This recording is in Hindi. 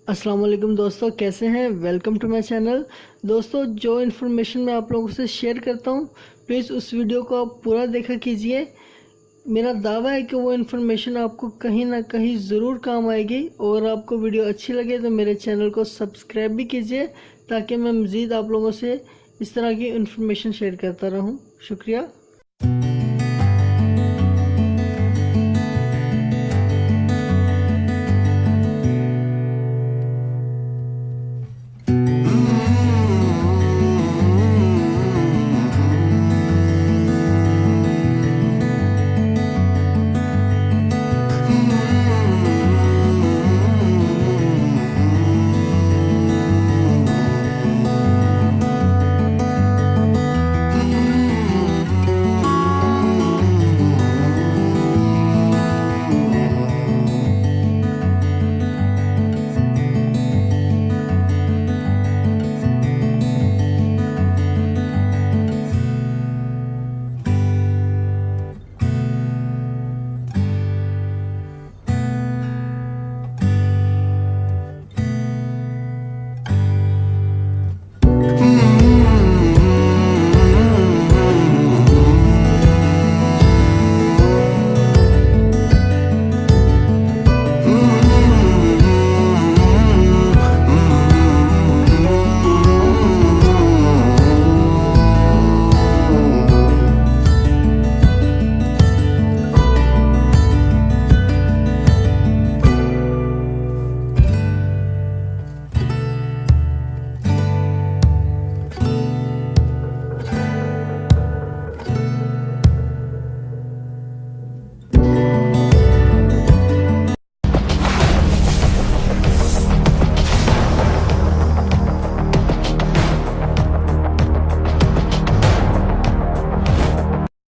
अस्सलाम वालेकुम दोस्तों, कैसे हैं? Welcome to my channel. दोस्तों, जो इन्फॉर्मेशन मैं आप लोगों से शेयर करता हूं, प्लीज़ उस वीडियो को आप पूरा देखा कीजिए। मेरा दावा है कि वो इन्फॉर्मेशन आपको कहीं ना कहीं ज़रूर काम आएगी। और आपको वीडियो अच्छी लगे तो मेरे चैनल को सब्सक्राइब भी कीजिए, ताकि मैं मज़ीद आप लोगों से इस तरह की इन्फॉर्मेशन शेयर करता रहूं। शुक्रिया।